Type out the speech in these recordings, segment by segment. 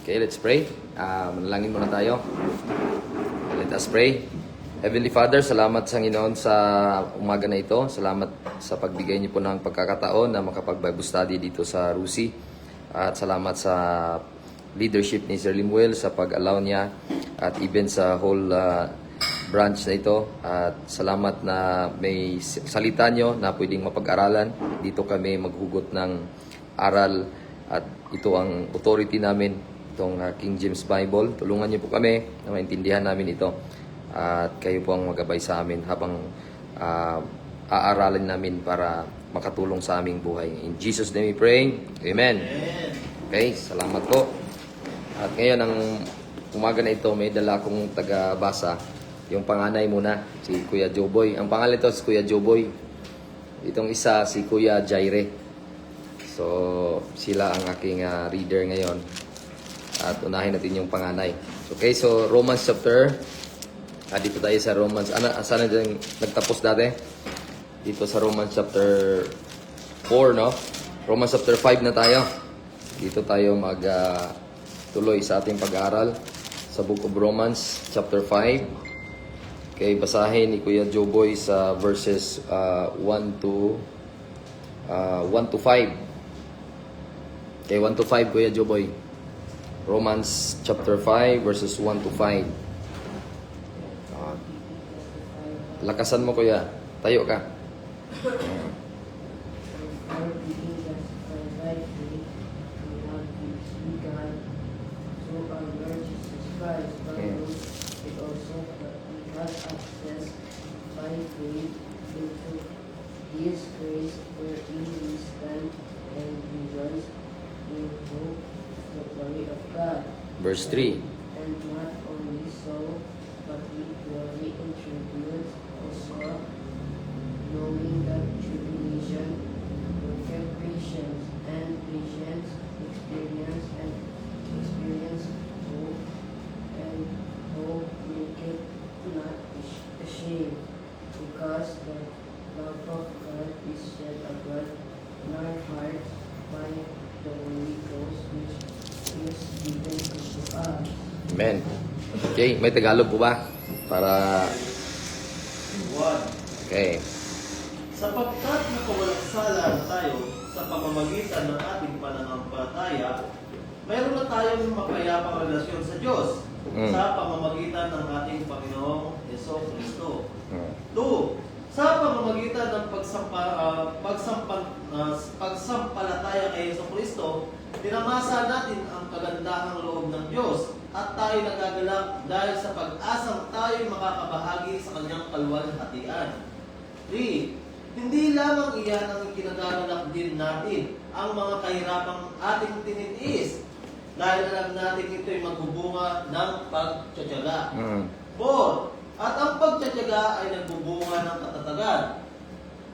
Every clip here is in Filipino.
Okay, let's pray. Manalangin muna tayo. Let us pray. Heavenly Father, salamat sa Panginoon sa umaga na ito. Salamat sa pagbigay niyo po ng pagkakataon na makapag-Bible study dito sa Rusi. At salamat sa leadership ni Sir Limuel sa pag-allow niya at even sa whole branch na ito. At salamat na may salita niyo na pwedeng mapag-aralan. Dito kami maghugot ng aral at ito ang authority namin, itong King James Bible. Tulungan niyo po kami na maintindihan namin ito. At kayo po ang magabay sa amin habang aaralin namin para makatulong sa aming buhay. In Jesus' name we pray. Amen. Okay, salamat po. At ngayon, ang umaga na ito, may dala akong taga-basa. Yung panganay muna, si Kuya Joboy. Ang pangalan ito si Kuya Joboy. Itong isa, si Kuya Jaire. So, sila ang aking reader ngayon. At unahin natin yung panganay. Okay, so Romans chapter... dito tayo sa Romans. Saan na nagtapos dati? Dito sa Romans chapter 4, no? Romans chapter 5 na tayo. Dito tayo tuloy sa ating pag-aaral sa Book of Romans chapter 5. Okay, basahin ni Kuya Joboy sa verses 1 to 5. Okay, 1 to 5, Kuya Joboy. Romans chapter 5 verses 1 to 5. Lakasan mo, Kuya. Tayo ka. Verse 3. And not only so, but we glory in tributes also, knowing that tribulation worketh patience, and patience experience, and experience hope, and hope maketh not ashamed, because the love of God is shed abroad in our hearts by the Holy Ghost, which is given to us. Amen. Okay, may Tagalog po ba? Para... Okay. Sapagkat nakawalang-sala na tayo sa pamamagitan ng ating pananampalataya, mayroon na tayong mapayapang relasyon sa Diyos sa pamamagitan ng ating Panginoong Jesucristo. 2. Sa pamamagitan ng pagsampalataya kay Jesucristo, tinamasa natin ang kagandahang loob ng Diyos at tayo nagagalak dahil sa pag-asang tayo makakabahagi sa kanyang kaluwalhatian. 3. Hindi lamang iyan ang kinagagalak din natin ang mga kahirapang ating tinitiis dahil alam natin ito'y magbubunga ng pagtsatsaga. 4. At ang pagtsatsaga ay nagbubunga ng katatagan.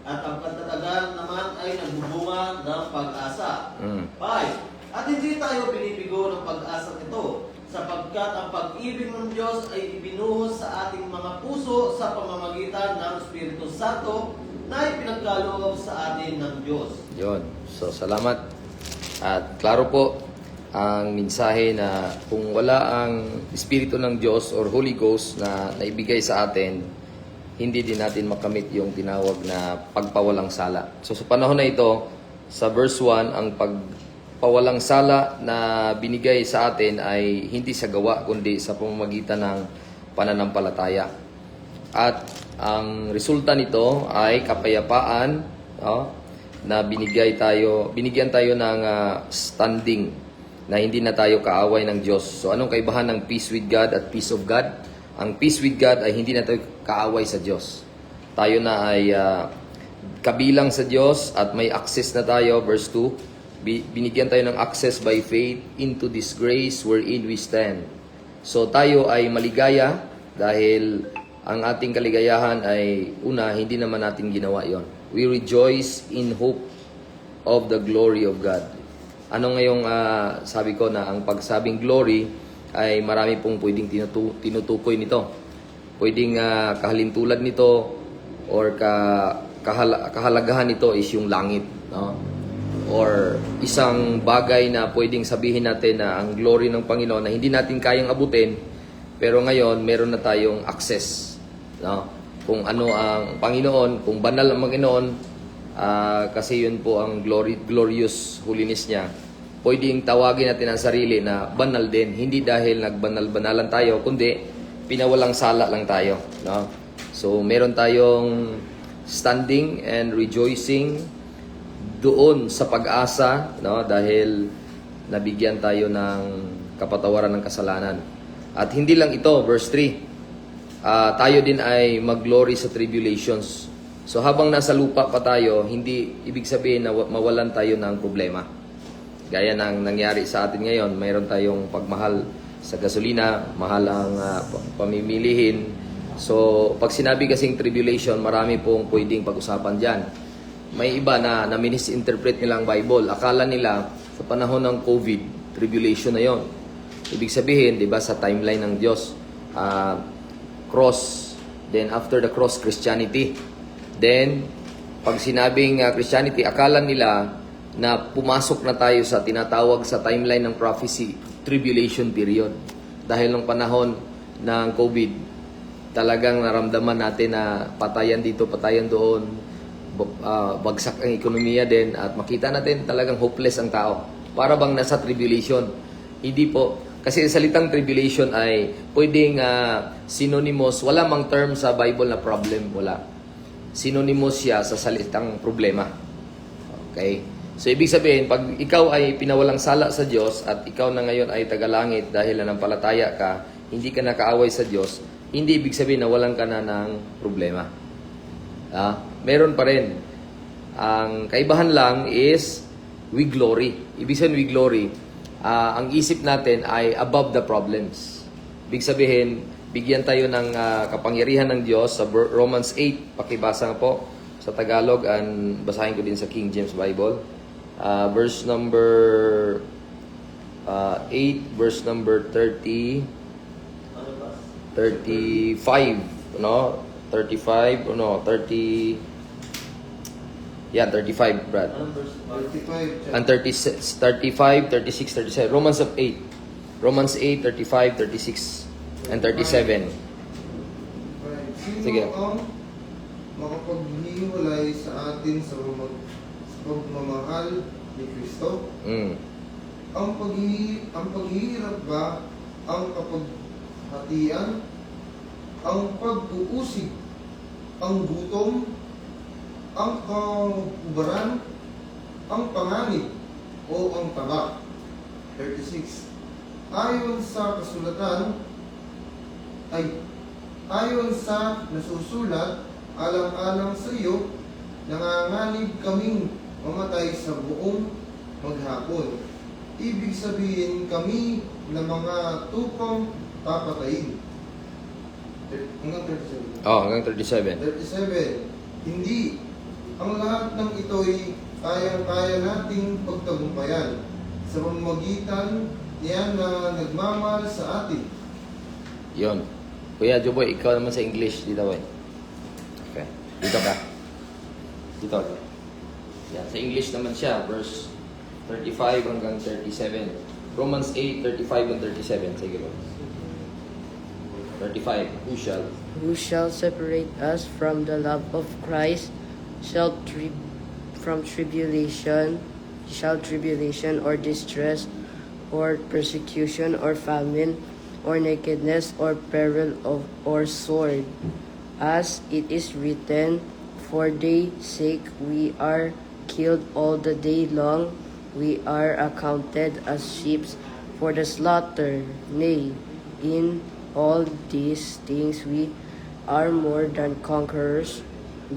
At ang katatagan naman ay nagbubunga ng pag-asa. 5. At hindi tayo binibigo ng pag-asa ito, sapagkat ang pag-ibig ng Diyos ay ibinuhos sa ating mga puso sa pamamagitan ng Espiritu Santo na ipinagkaloob sa atin ng Diyos. Yun. So, salamat. At klaro po ang mensahe na kung wala ang Espiritu ng Diyos or Holy Ghost na naibigay sa atin, hindi din natin makamit yung tinawag na pagpawalang sala. So, sa panahon na ito, sa verse 1, ang pagpawalang sala na binigay sa atin ay hindi sa gawa, kundi sa pamamagitan ng pananampalataya. At ang resulta nito ay kapayapaan, na binigyan tayo ng standing na hindi na tayo kaaway ng Diyos. So anong kaibahan ng peace with God at peace of God? Ang peace with God ay hindi na tayo kaaway sa Diyos. Tayo na ay kabilang sa Diyos at may access na tayo. Verse 2, binigyan tayo ng access by faith into this grace wherein we stand. So tayo ay maligaya dahil ang ating kaligayahan ay una, hindi naman natin ginawa yon. We rejoice in hope of the glory of God. Ano ngayong sabi ko na ang pagsabing glory ay marami pong pwedeng tinutukoy nito. Pwedeng kahalintulad nito or kahalagahan nito is yung langit, no? or isang bagay na pwedeng sabihin natin na ang glory ng Panginoon na hindi natin kayang abutin, pero ngayon meron na tayong access, no? Kung ano ang Panginoon, kung banal ang Panginoon, kasi yun po ang glorious holiness niya. Pwedeng tawagin natin ang sarili na banal din, hindi dahil nagbanal-banalan tayo, kundi pinawalang sala lang tayo, no? So meron tayong standing and rejoicing doon sa pag-asa, no? Dahil nabigyan tayo ng kapatawaran ng kasalanan. At hindi lang ito, verse 3. Tayo din ay mag-glory sa tribulations. So habang nasa lupa pa tayo, hindi ibig sabihin na mawalan tayo ng problema. Gaya ng nangyari sa atin ngayon, mayroon tayong pagmahal sa gasolina, mahal ang pamimilihin. So pag sinabi kasing tribulation, marami pong pwedeng pag-usapan dyan. May iba na misinterpret nilang Bible. Akala nila sa panahon ng COVID, tribulation na yon. Ibig sabihin, di ba, sa timeline ng Diyos, cross, then after the cross, Christianity. Then, pag sinabing Christianity, akala nila na pumasok na tayo sa tinatawag sa timeline ng prophecy, tribulation period. Dahil ng panahon ng COVID, talagang naramdaman natin na patayan dito, patayan doon, bagsak ang ekonomiya din, at makita natin talagang hopeless ang tao. Para bang nasa tribulation. Hindi po. Kasi salitang tribulation ay pwedeng synonymous. Wala mang term sa Bible na problem. Wala. Synonymous siya sa salitang problema. Okay? So, ibig sabihin, pag ikaw ay pinawalang sala sa Diyos at ikaw na ngayon ay tagalangit dahil nanampalataya ka, hindi ka nakaaway sa Diyos, hindi ibig sabihin na walang ka na ng problema. Meron pa rin. Ang kaibahan lang is we glory. Ibig sabihin we glory. Ang isip natin ay above the problems. Ibig sabihin, bigyan tayo ng kapangyarihan ng Diyos sa Romans 8. Pakibasa nga po sa Tagalog, and basahin ko din sa King James Bible. Verse number 8, verse number 30, 35, no? 35, no? 30, yeah, 35, Brad. 35. And 36, 35, 36, 37. Romans 8. Romans 8, 35, 36, and 37. Sino Sige. ang makapaghiwalay sa atin sa pagmamahal ni Kristo? Ang paghihirap ba, ang kapaghatian, ang pag-uusig, ang gutom, ang kaubaran, ang panganib, o ang taba? 36. Ayon sa kasulatan, ayon sa nasusulat, alang-alang sa iyo, nanganganib kaming mamatay sa buong maghapon. Ibig sabihin kami na mga tupang papatayin. Hanggang 37. Hanggang 37. 37. Hindi. Ang lahat ng ito'y kayang-kaya nating pagtagumpayan sa pamamagitan niyan na nagmamahal sa atin. Yon. Kuya Joboy, ikaw naman sa English. Dito, boy. Okay. Dito ka. Dito. Yan. Sa English naman siya. Verse 35 hanggang 37. Romans 8, 35 and 37. Sige ba? 35. Who shall separate us from the love of Christ? From tribulation or distress, or persecution, or famine, or nakedness, or peril or sword. As it is written, for their sake we are killed all the day long, we are accounted as sheep for the slaughter. Nay, in all these things we are more than conquerors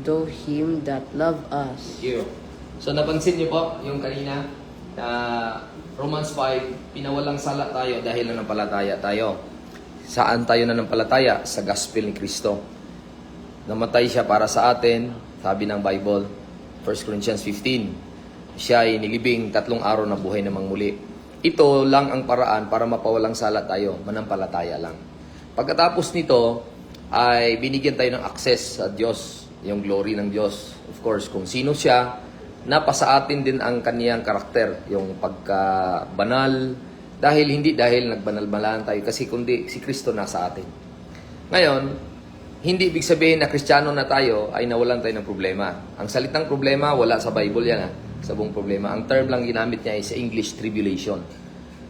through him that love us. Thank you. So napansin niyo po yung kanina na Romans 5, pinawalang sala tayo dahil nanampalataya tayo. Saan tayo nanampalataya? Sa gospel ni Kristo. Namatay siya para sa atin, sabi ng Bible, 1 Corinthians 15. Siya ay nilibing 3 araw na buhay namang muli. Ito lang ang paraan para mapawalang sala tayo, manampalataya lang. Pagkatapos nito, ay binigyan tayo ng access sa Diyos, yung glory ng Diyos. Of course, kung sino siya, napasa atin din ang kaniyang karakter, yung pagka-banal, hindi dahil nagbanal-banalan tayo, kasi kundi si Kristo nasa atin. Ngayon, hindi ibig sabihin na Kristiyano na tayo ay nawalan tayo ng problema. Ang salitang problema, wala sa Bible yan, sa buong problema. Ang term lang ginamit niya ay sa English, tribulation.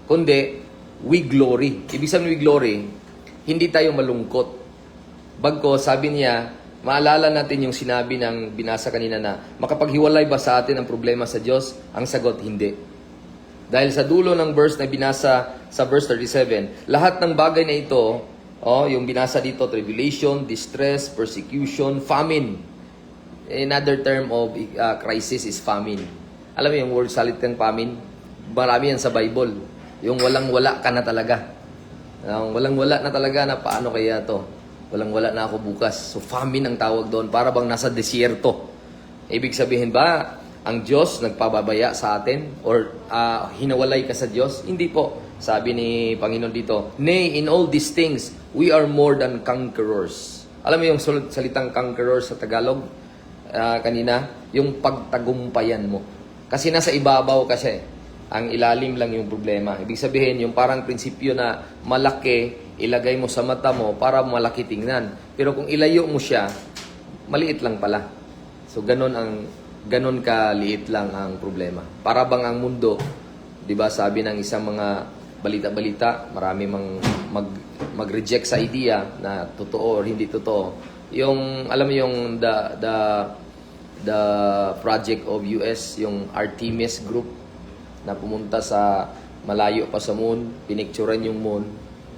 Kundi, we glory. Ibig sabihin we glory, hindi tayo malungkot. Bagko, sabi niya, maalala natin yung sinabi ng binasa kanina na makapaghiwalay ba sa atin ang problema sa Diyos? Ang sagot, hindi. Dahil sa dulo ng verse na binasa sa verse 37, lahat ng bagay na ito, yung binasa dito, tribulation, distress, persecution, famine. Another term of crisis is famine. Alam mo yung word salitang famine? Marami yan sa Bible. Yung walang-wala ka na talaga. Walang-wala na talaga na paano kaya to? Walang-wala na ako bukas. So famine ang tawag doon. Para bang nasa desierto. Ibig sabihin ba, ang Diyos nagpababaya sa atin? Or hinawalay ka sa Diyos? Hindi po. Sabi ni Panginoon dito, nay, in all these things, we are more than conquerors. Alam mo yung salitang conquerors sa Tagalog? Kanina, yung pagtagumpayan mo. Kasi nasa ibabaw kasi. Ang ilalim lang yung problema. Ibig sabihin, yung parang prinsipyo na malaki, ilagay mo sa mata mo para malaki tingnan. Pero kung ilayo mo siya, maliit lang pala. So, ganon kaliit lang ang problema. Para bang ang mundo, 'di ba, sabi ng isang mga balita-balita, marami mang mag-reject sa idea na totoo or hindi totoo. Yung alam mo yung the project of US, yung Artemis group na pumunta sa malayo pa sa moon, pinicturean yung moon,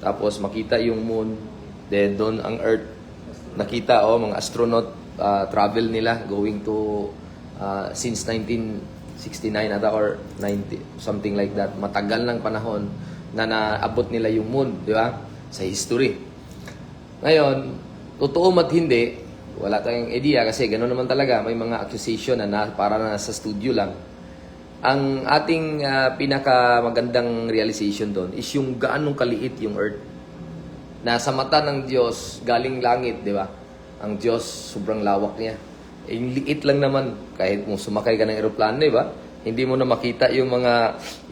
tapos makita yung moon, then doon ang Earth nakita, mga astronaut travel nila going to since 1969 ata or 90, something like that. Matagal ng panahon na naabot nila yung moon, di ba? Sa history. Ngayon, totoo mat hindi, wala tayong idea kasi gano'n naman talaga. May mga accusation na para na sa studio lang. Ang ating pinakamagandang realization doon is yung gaanong kaliit yung Earth. Na sa mata ng Diyos, galing langit, di ba? Ang Diyos, sobrang lawak niya. Yung liit lang naman, kahit kung sumakay ka ng eroplano, di ba? Hindi mo na makita yung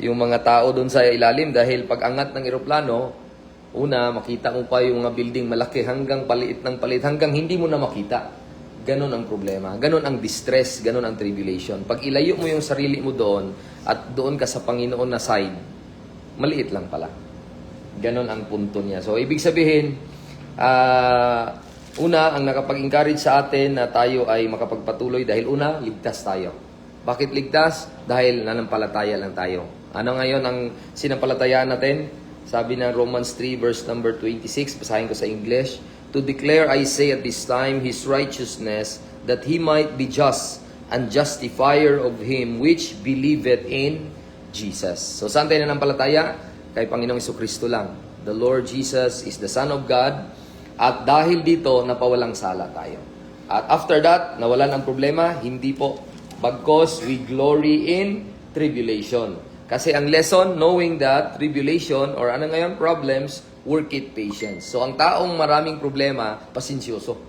mga tao doon sa ilalim dahil pag angat ng eroplano, una, makita mo pa yung mga building malaki hanggang paliit ng paliit, hanggang hindi mo na makita. Ganon ang problema. Ganon ang distress, ganon ang tribulation. Pag ilayo mo yung sarili mo doon at doon ka sa Panginoon na side, maliit lang pala. Ganon ang punto niya. So, ibig sabihin, una, ang nakapag-encourage sa atin na tayo ay makapagpatuloy dahil una, ligtas tayo. Bakit ligtas? Dahil nanampalataya lang tayo. Ano ngayon ang sinampalatayaan natin? Sabi ng Romans 3 verse number 26, basahin ko sa English, to declare, I say at this time, His righteousness, that He might be just and justifier of him which believeth in Jesus. So saan tayo nanampalataya? Kay Panginoong Jesucristo lang. The Lord Jesus is the Son of God. At dahil dito, napawalang sala tayo. At after that, nawalan ang problema? Hindi po. Bagkos we glory in tribulation. Kasi ang lesson, knowing that tribulation, or ano ngayon, problems, work it patience. So ang taong maraming problema, pasensyoso.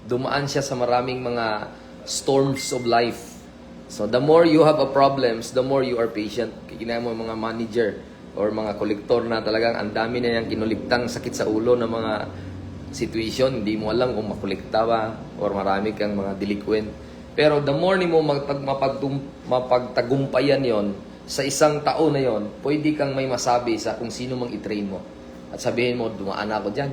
Dumaan siya sa maraming mga storms of life. So the more you have a problems, the more you are patient. Kaya mo mga manager or mga kolektor na talagang ang dami na yung kinuliktang sakit sa ulo ng mga situation, hindi mo alam kung makolekta ba or marami kang mga delinquent. Pero the more ni mo mapagtagumpayan yon sa isang taon na yon, pwede kang may masabi sa kung sino mang i-train mo. At sabihin mo, dumaan ako dyan.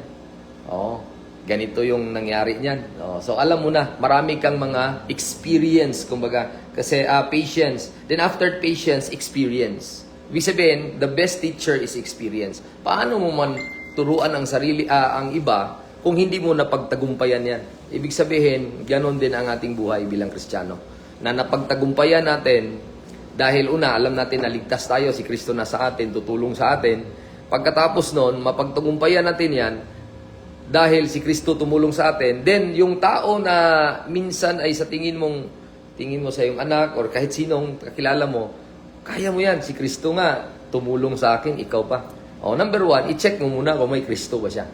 Ganito yung nangyari niyan. So alam mo na, marami kang mga experience, kumbaga. Kasi patience. Then after patience, experience. Ibig sabihin, the best teacher is experience. Paano mo man turuan ang sarili, ang iba, kung hindi mo napagtagumpayan yan? Ibig sabihin, ganon din ang ating buhay bilang Kristiyano. Na napagtagumpayan natin, dahil una, alam natin na ligtas tayo, si Kristo na sa atin, tutulong sa atin. Pagkatapos nun, mapagtagumpayan natin yan, dahil si Kristo tumulong sa atin, then yung tao na minsan ay sa tingin mo sa iyong anak, or kahit sinong kakilala mo, kaya mo yan, si Kristo nga, tumulong sa akin, ikaw pa. Number one, i-check mo muna kung may Kristo ba siya.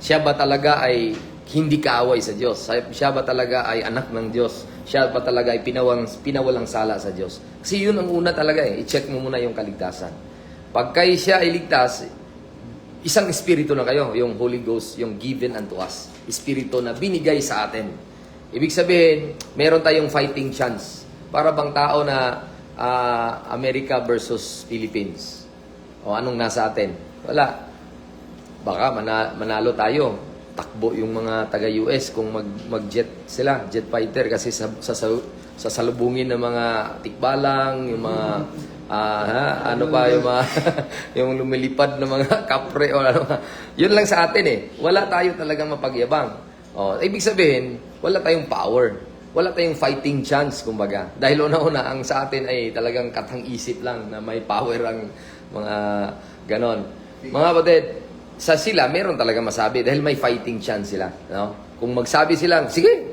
Siya ba talaga ay hindi kaaway sa Diyos? Siya ba talaga ay anak ng Diyos? Siya ba talaga ay pinawalang sala sa Diyos? Kasi yun ang una talaga eh. I-check mo muna yung kaligtasan. Pagka siya ay ligtas, isang espiritu na kayo, yung Holy Ghost, yung given unto us. Espiritu na binigay sa atin. Ibig sabihin, meron tayong fighting chance. Para bang tao na America versus Philippines. O anong nasa atin? Wala. Baka manalo tayo. Takbo yung mga taga-US kung mag-jet sila, jet fighter. Kasi sasalubungin ng mga tikbalang, yung mga yung mga yung lumilipad na mga kapre o ano. Yun lang sa atin eh. Wala tayo talagang mapagyabang. Ibig sabihin, wala tayong power. Wala tayong fighting chance, kumbaga. Dahil una-una, ang sa atin ay talagang katang-isip lang na may power ang mga ganon. Mga kapatid, sa sila, meron talaga masabi dahil may fighting chance sila. No? Kung magsabi sila, sige,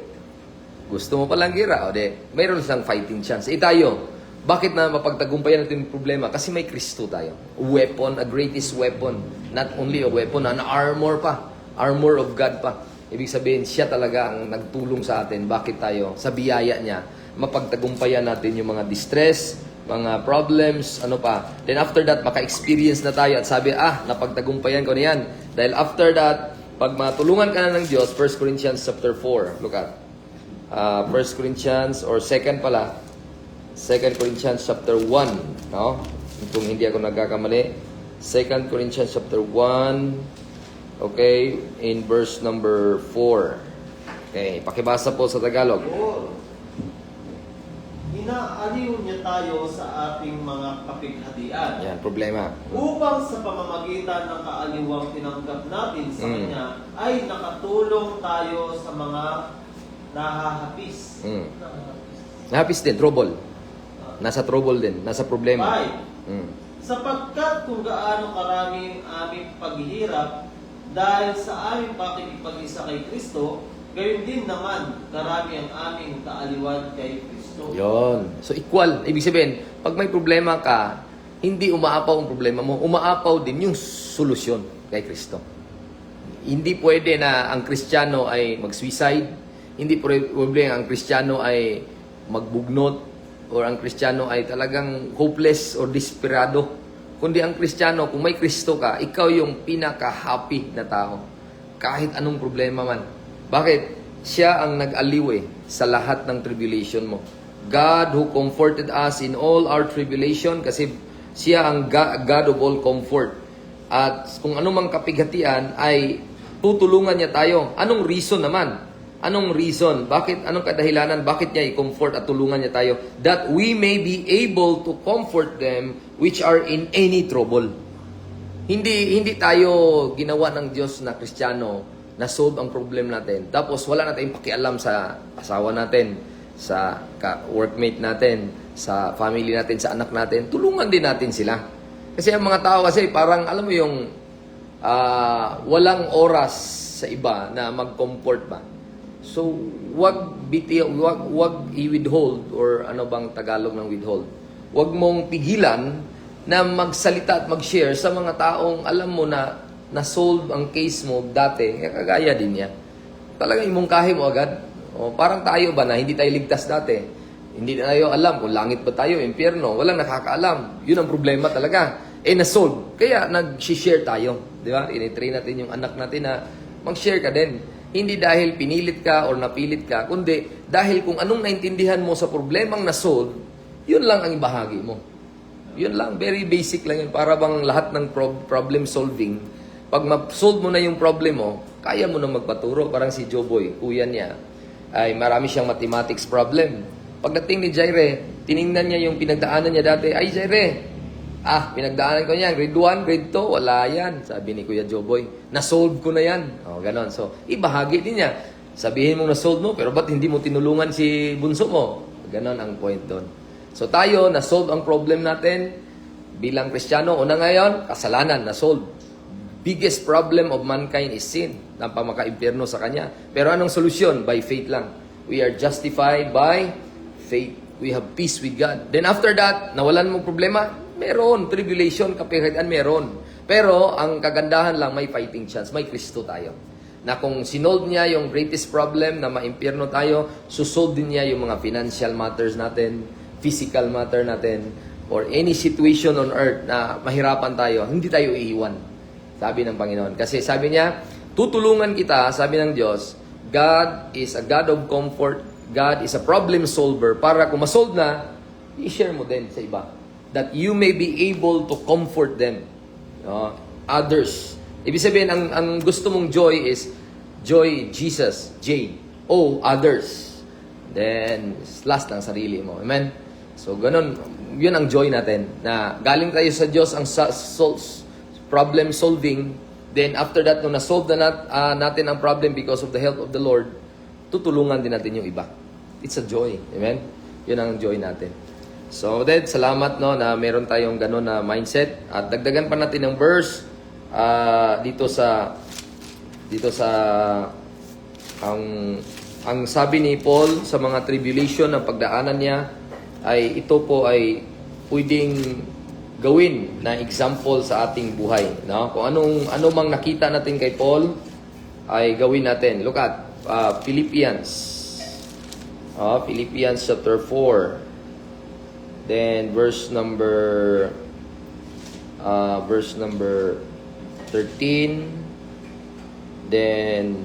gusto mo palang gira, o de, meron silang fighting chance. Tayo, bakit na mapagtagumpayan natin yung problema? Kasi may Kristo tayo. Weapon, a greatest weapon. Not only a weapon, an armor pa. Armor of God pa. Ibig sabihin, siya talaga ang nagtulong sa atin. Bakit tayo, sa biyaya niya, mapagtagumpayan natin yung mga distress, mga problems, ano pa. Then after that, maka-experience na tayo at sabi, napagtagumpayan ko na yan. Dahil after that, pag matulungan ka na ng Diyos, 1 Corinthians chapter 4, look at. 1 Corinthians, or 2 pala, 2 Corinthians chapter 1, no? Kung hindi ako nagkakamali. 2 Corinthians chapter 1, okay, in verse number 4. Okay, pakibasa po sa Tagalog. Inaaliw niya tayo sa ating mga kapighatian. Yan, problema. Upang sa pamamagitan ng kaaliwang tinanggap natin sa Kanya, ay nakatulong tayo sa mga nahahapis. Nahapis din, trouble. Nasa trouble din, nasa problema. 5. Sapagkat kung gaano karami ang aming paghihirap dahil sa aming pakikipag-isa kay Kristo, gayon din naman karami ang aming kaaliwan kay Kristo. Yon. So equal. Ibig sabihin, pag may problema ka, hindi umaapaw ang problema mo, umaapaw din yung solusyon kay Kristo. Hindi pwede na ang Kristiyano ay mag-suicide, hindi pwede ang Kristiyano ay magbugnot, or ang Kristiyano ay talagang hopeless or desperado. Kundi ang Kristiyano, kung may Kristo ka, ikaw yung pinaka-happy na tao. Kahit anong problema man. Bakit? Siya ang nag-aliw sa lahat ng tribulation mo. God who comforted us in all our tribulation, kasi siya ang God of all comfort. At kung anumang kapighatian ay tutulungan niya tayo. Anong reason naman? Anong reason? Bakit? Anong kadahilanan? Bakit niya i-comfort at tulungan niya tayo? That we may be able to comfort them which are in any trouble. Hindi tayo ginawa ng Diyos na Kristiyano na solve ang problem natin. Tapos wala na tayong pakialam sa asawa natin, sa workmate natin, sa family natin, sa anak natin. Tulungan din natin sila. Kasi ang mga tao kasi parang alam mo yung walang oras sa iba na mag-comfort ba. So, wag i-withhold, or ano bang Tagalog ng withhold? Wag mong pigilan na magsalita at mag-share sa mga taong alam mo na na-solve ang case mo dati, kagaya din niya. Talagang imungkahi mo agad. Parang tayo ba na hindi tayo ligtas dati? Hindi na tayo alam kung langit ba tayo, impyerno. Walang nakakaalam. Yun ang problema talaga. Na-solve. Kaya nag-share tayo. Di ba? Ini-train natin yung anak natin na mag-share ka din. Hindi dahil pinilit ka or napilit ka, kundi dahil kung anong naintindihan mo sa problemang na-solve, yun lang ang ibahagi mo. Yun lang, very basic lang yun. Para bang lahat ng problem solving, pag ma-solve mo na yung problem mo, kaya mo na magpaturo. Parang si Joboy, kuya niya, ay marami siyang mathematics problem. Pagdating ni Jaire, tiningnan niya yung pinagdaanan niya dati, ay Jaire, pinagdaanan ko niyan, grade 1, grade 2, wala yan. Sabi ni Kuya Joboy, na-solve ko na yan. Ganon. So, ibahagi din niya. Sabihin mo na-solve mo, pero ba't hindi mo tinulungan si bunso mo? Ganon ang point doon. So, tayo, na-solve ang problem natin bilang Kristiyano. Una ngayon, kasalanan, na-solve. Biggest problem of mankind is sin. Napamaka-impyerno sa kanya. Pero anong solusyon? By faith lang. We are justified by faith. We have peace with God. Then after that, nawalan mo problema? Meron. Tribulation, kapighatian, meron. Pero, ang kagandahan lang, may fighting chance. May Kristo tayo. na kung sinolve niya yung greatest problem na maimpyerno tayo, susolve din niya yung mga financial matters natin, physical matter natin, or any situation on earth na mahirapan tayo, hindi tayo iiwan. Sabi ng Panginoon. Kasi sabi niya, tutulungan kita, sabi ng Diyos, God is a God of comfort, God is a problem solver, para kung masolve na, i-share mo din sa iba. That you may be able to comfort them. Others. Ibig sabihin, ang gusto mong joy is joy, Jesus, J. O, others. Then, last ng sarili mo. Amen? So, ganun. Yun ang joy natin. Na galing tayo sa Diyos ang problem solving. Then, after that, nung na-solve na natin ang problem because of the help of the Lord, tutulungan din natin yung iba. It's a joy. Amen? Yun ang joy natin. So, then, salamat no, na meron tayong ganun na mindset. At dagdagan pa natin ng verse dito sa ang sabi ni Paul sa mga tribulation na pagdaanan niya ay ito po ay pwedeng gawin na example sa ating buhay, no? Kung ano mang nakita natin kay Paul ay gawin natin. Look at Philippians chapter 4, then verse number 13, then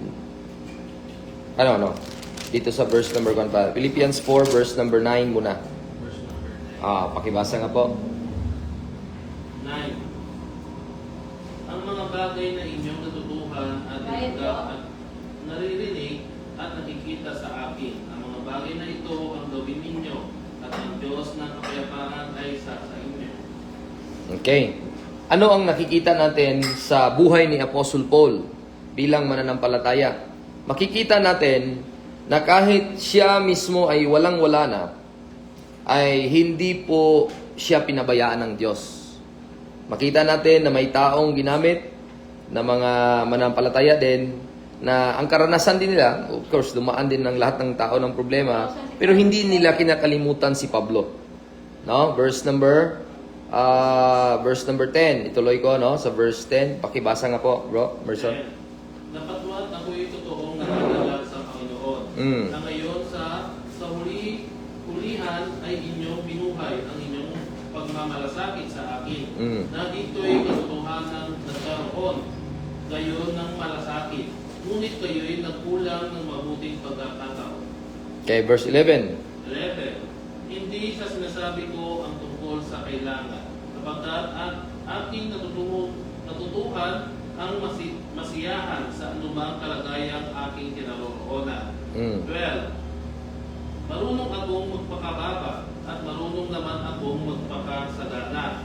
dito sa verse number 1 pa. Philippians 4 verse number 9 muna. Verse number 9. Pakibasa nga po. 9. Ang mga bagay na inyong natutuhan at naririnig at nakikita sa akin, ang mga bagay na ito ang gawin ninyo, at ang Diyos ng kapayapaan ay sa inyo. Okay. Ano ang nakikita natin sa buhay ni Apostle Paul bilang mananampalataya? Makikita natin na kahit siya mismo ay walang-wala na, ay hindi po siya pinabayaan ng Diyos. Makita natin na may taong ginamit na mga mananampalataya din, na ang karanasan din nila, of course, dumaan din ng lahat ng tao ng problema, pero hindi nila kinakalimutan si Pablo. No? Verse number 10. Ituloy ko, no? Sa verse 10. Pakibasa nga po, bro. Merson. Napatwat ako'y totoong nakagalag sa Panginoon. Na ngayon sa hulihan ay inyong binuhay ang inyong pagmamalasakit sa akin. Na dito'y katotohanan nagkaroon gayon ng malasakit. Ngunit kayo'y nagkulang ng mabuting pagkakataon. Okay, verse 11. 11. Hindi sa sinasabi ko ang tungkol sa kailangan, sapagkat at aking natutuhan ang masiyahan sa anumang kalagayang aking kinaroroonan. 12. Marunong akong magpakababa at marunong naman akong magpakasagana.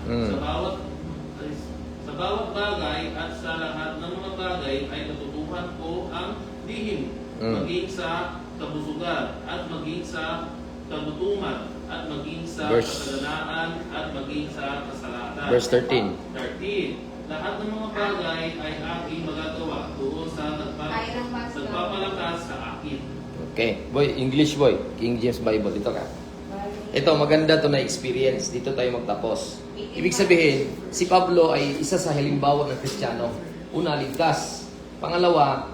Sa bawat bagay at sa lahat ng mga bagay ay natutuhan ko ang lihim, maging sa kabusugan at maging sa kagutuman at maging sa kasaganaan at maging sa kasalanan. Verse 13. 13. Lahat ng mga bagay ay aking magagawa doon sa nagpapalakas sa akin. Okay. Boy, English boy. King James Bible. Dito ka. Ito, maganda to na experience. Dito tayo magtapos. Ibig sabihin, si Pablo ay isa sa halimbawa ng Kristiyano. Una, ligtas. Pangalawa,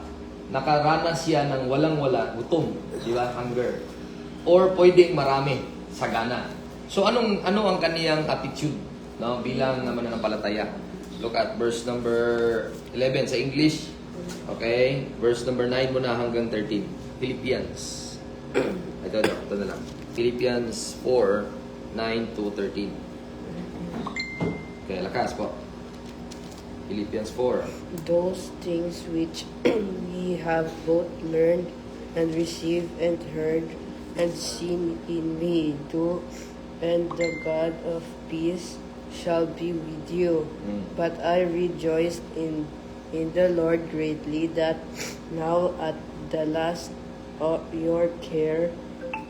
nakaranas siya ng walang-wala, gutom. Di ba? Hunger. Or pwedeng marami, sagana. So, ano ang kaniyang attitude, no, bilang mananampalataya? Look at verse number 11 sa English. Okay? Verse number 9 muna hanggang 13. Philippians. Ito na lang. Philippians 4, 9 to 13. Okay, lakas po. Philippians 4. Those things which we have both learned and received and heard and seen in me do, and the God of peace shall be with you. But I rejoiced in the Lord greatly that now at the last your care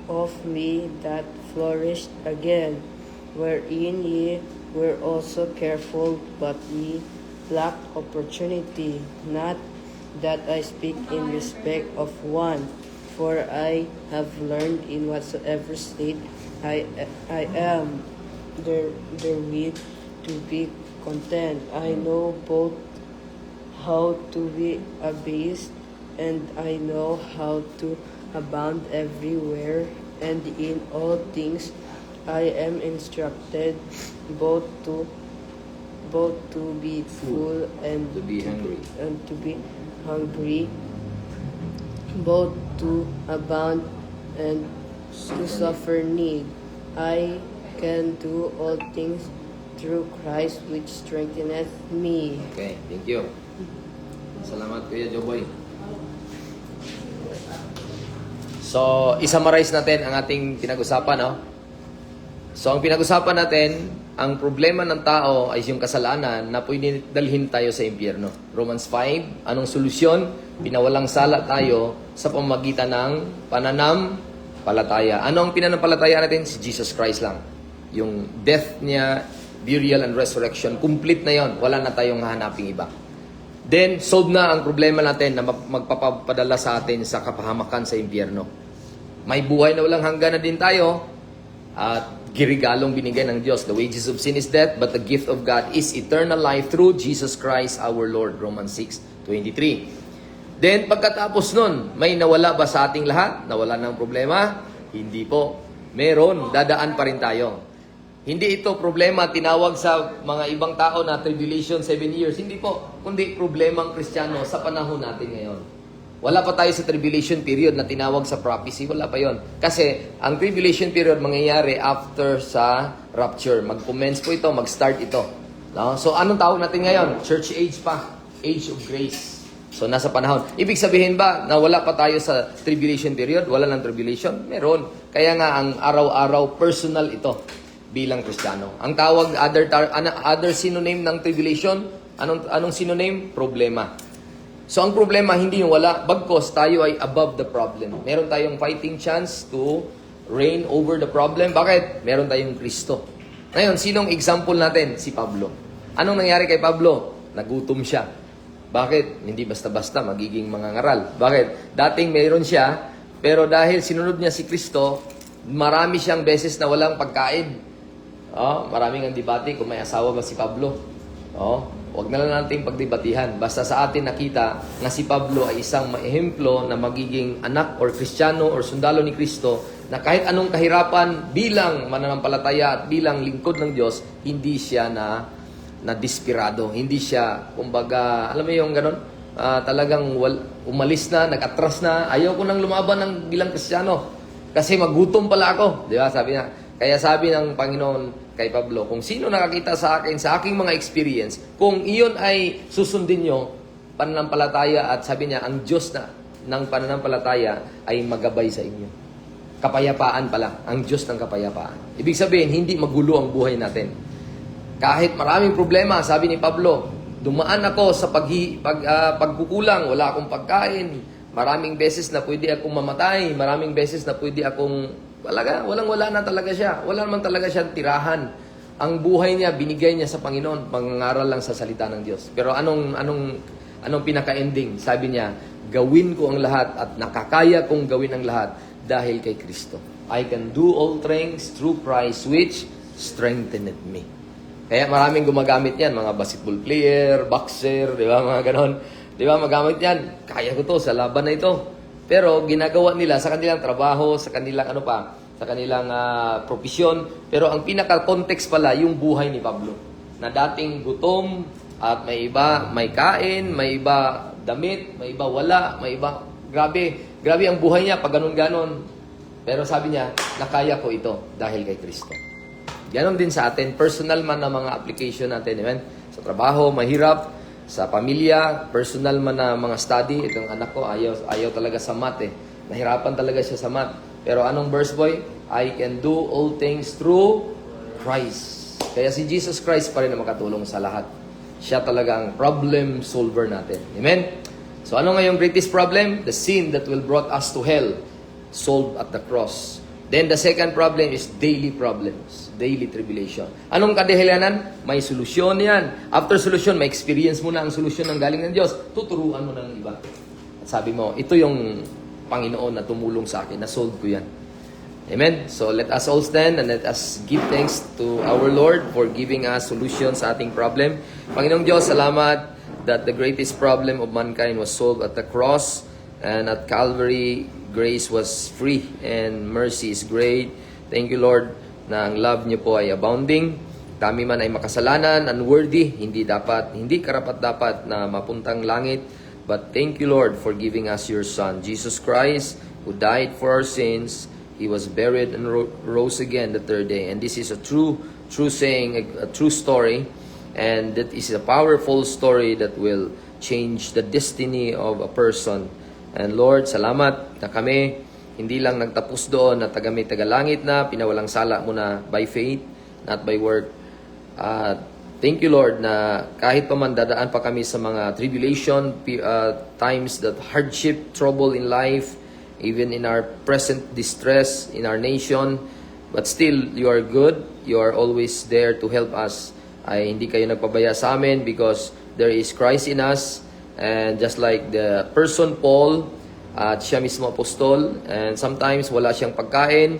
of me that flourished again, wherein ye were also careful, but ye lacked opportunity. Not that I speak in respect of one, for I have learned in whatsoever state I am therewith to be content. I know both how to be abased and I know how to abound everywhere, and in all things I am instructed both to be full and To be hungry. and to be hungry, both to abound and to suffer need. I can do all things through Christ which strengtheneth me. Okay, thank you. Salamat, Kuya Joboy. So, i-summarize natin ang ating pinag-usapan, no? So, ang pinag-usapan natin, ang problema ng tao ay yung kasalanan na pwede dalhin tayo sa impyerno. Romans 5, anong solusyon? Pinawalang sala tayo sa pamamagitan ng pananampalataya. Ano ang pinanampalataya natin? Si Jesus Christ lang. Yung death niya, burial and resurrection, complete na yon. Wala na tayong hahanaping iba. Then, solve na ang problema natin na magpapadala sa atin sa kapahamakan sa impyerno. May buhay na walang hanggan na din tayo at girigalong binigay ng Diyos. The wages of sin is death, but the gift of God is eternal life through Jesus Christ our Lord. Romans 6:23. Then, pagkatapos nun, may nawala ba sa ating lahat? Nawala ng problema? Hindi po. Meron, dadaan pa rin tayo. Hindi ito problema tinawag sa mga ibang tao na tribulation 7 years. Hindi po, kundi problemang Kristiyano sa panahon natin ngayon. Wala pa tayo sa tribulation period na tinawag sa prophecy. Wala pa yon. Kasi ang tribulation period mangyayari after sa rapture. Mag-commence po ito, mag-start ito. No? So anong tawag natin ngayon? Church age pa. Age of grace. So nasa panahon. Ibig sabihin ba na wala pa tayo sa tribulation period? Wala ng tribulation? Meron. Kaya nga ang araw-araw personal ito bilang Kristiyano. Ang tawag other synonym ng tribulation, anong synonym? Problema. So ang problema hindi yung wala, bagkos tayo ay above the problem. Meron tayong fighting chance to reign over the problem. Bakit? Meron tayong Kristo. Ngayon, sinong example natin? Si Pablo. Anong nangyari kay Pablo? Nagutom siya. Bakit? Hindi basta-basta magiging mangangaral. Bakit? Dating meron siya, pero dahil sinunod niya si Kristo, marami siyang beses na walang pagkain. Maraming ang debate kung may asawa ba si Pablo. Huwag na lang nating pagdebatihan. Basta sa atin nakita na si Pablo ay isang ehemplo na magiging anak or Kristiyano or sundalo ni Kristo na kahit anong kahirapan bilang mananampalataya at bilang lingkod ng Diyos, hindi siya na dispirado. Hindi siya, kumbaga, alam mo yung ganon? Talagang umalis na, nag-atras na. Ayaw ko nang lumaban ng bilang Kristiyano kasi magutom pala ako. Di ba? Sabi niya. Kaya sabi ng Panginoon kay Pablo, kung sino nakakita sa akin, sa aking mga experience, kung iyon ay susundin nyo, pananampalataya at sabi niya, ang Diyos ng pananampalataya ay magabay sa inyo. Kapayapaan pala, ang Diyos ng kapayapaan. Ibig sabihin, hindi magulo ang buhay natin. Kahit maraming problema, sabi ni Pablo, dumaan ako sa pagkukulang, wala akong pagkain, maraming beses na pwede akong mamatay, maraming beses na pwede akong walang-wala na talaga siya. Wala naman talaga siya tirahan. Ang buhay niya, binigay niya sa Panginoon, pangangaral lang sa salita ng Diyos. Pero anong pinaka-ending? Sabi niya, gawin ko ang lahat at nakakaya kong gawin ang lahat dahil kay Kristo. I can do all things through Christ which strengtheneth me. Kaya maraming gumagamit yan, mga basketball player, boxer, di ba, mga ganon. Di ba, magamit yan. Kaya ko to sa laban na ito. Pero ginagawa nila sa kanilang trabaho, sa kanilang sa kanilang profesyon. Pero ang pinaka-context pala, yung buhay ni Pablo. Na dating gutom at may iba may kain, may iba damit, may iba wala, may iba grabe ang buhay niya pag ganon-ganon. Pero sabi niya, nakaya ko ito dahil kay Kristo. Ganon din sa atin, personal man na mga application natin, amen? Sa trabaho, mahirap. Sa pamilya, personal man na mga study, itong anak ko, ayaw talaga sa math eh. Nahirapan talaga siya sa math. Pero anong verse boy? I can do all things through Christ. Kaya si Jesus Christ pa rin na makatulong sa lahat. Siya talaga ang problem solver natin. Amen? So ano nga yung greatest problem? The sin that will brought us to hell, solved at the cross. Then the second problem is daily problems, daily tribulation. Anong kadahilanan? May solusyon yan. After solusyon, may experience mo na ang solusyon ng galing ng Diyos. Tuturuan mo ng iba. At sabi mo, ito yung Panginoon na tumulong sa akin, na-solve ko yan. Amen? So let us all stand and let us give thanks to our Lord for giving us solutions sa ating problem. Panginoong Diyos, salamat that the greatest problem of mankind was solved at the cross. And at Calvary, grace was free and mercy is great. Thank you, Lord, na ang love niyo po ay abounding. Kami man ay makasalanan, unworthy, hindi karapat-dapat na mapuntang langit. But thank you, Lord, for giving us your Son, Jesus Christ, who died for our sins. He was buried and rose again the third day. And this is a true saying, a true story. And that is a powerful story that will change the destiny of a person. And Lord, salamat na kami hindi lang nagtapos doon na tagalangit na, pinawalang sala mo na by faith, not by work. Thank you, Lord, na kahit pa man dadaan pa kami sa mga tribulation, times, that hardship, trouble in life, even in our present distress in our nation, but still, you are good. You are always there to help us. Ay hindi kayo nagpabaya sa amin because there is Christ in us. And just like the person Paul, at siya mismo apostol, and sometimes wala siyang pagkain,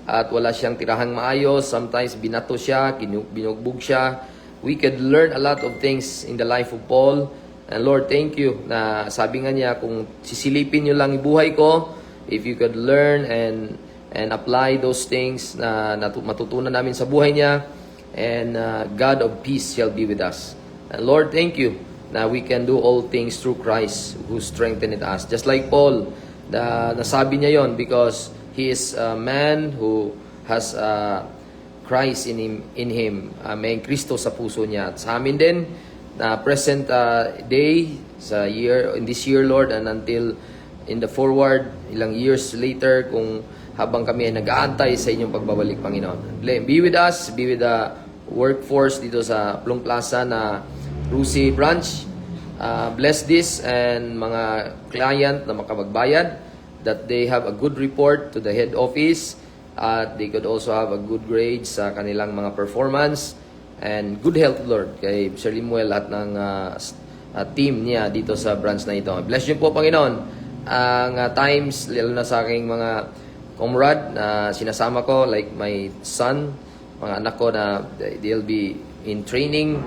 at wala siyang tirahang maayos, sometimes binato siya, binugbog siya. We could learn a lot of things in the life of Paul. And Lord, thank you na sabi nga niya, kung sisilipin niyo lang ibuhay ko, if you could learn and apply those things na matutunan namin sa buhay niya, and God of peace shall be with us. And Lord, thank you na we can do all things through Christ who strengthened us. Just like Paul, nasabi niya yon because he is a man who has Christ in him. May Kristo sa puso niya. At sa amin din, na present day, in this year, Lord, and until in the forward, ilang years later, kung habang kami ay nag-aantay sa inyong pagbabalik, Panginoon. Be with us, be with the workforce dito sa Plong Plaza na Rusi branch. Bless this and mga client na makapagbayad, that they have a good report to the head office, they could also have a good grade sa kanilang mga performance, and good health, Lord, kay Sir Limuel at ng team niya dito sa branch na ito. Bless niyo po, Panginoon, ang times, lalo na sa aking mga comrade na sinasama ko, like my son, mga anak ko na they'll be in training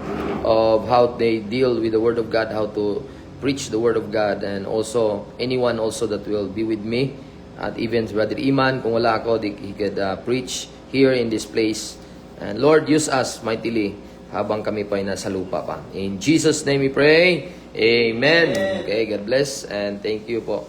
of how they deal with the Word of God, how to preach the Word of God, and also anyone also that will be with me, at even Brother Iman, kung wala ako, he could preach here in this place. And Lord, use us mightily habang kami pa ay nasa lupa pa. In Jesus' name we pray. Amen. Okay, God bless and thank you po.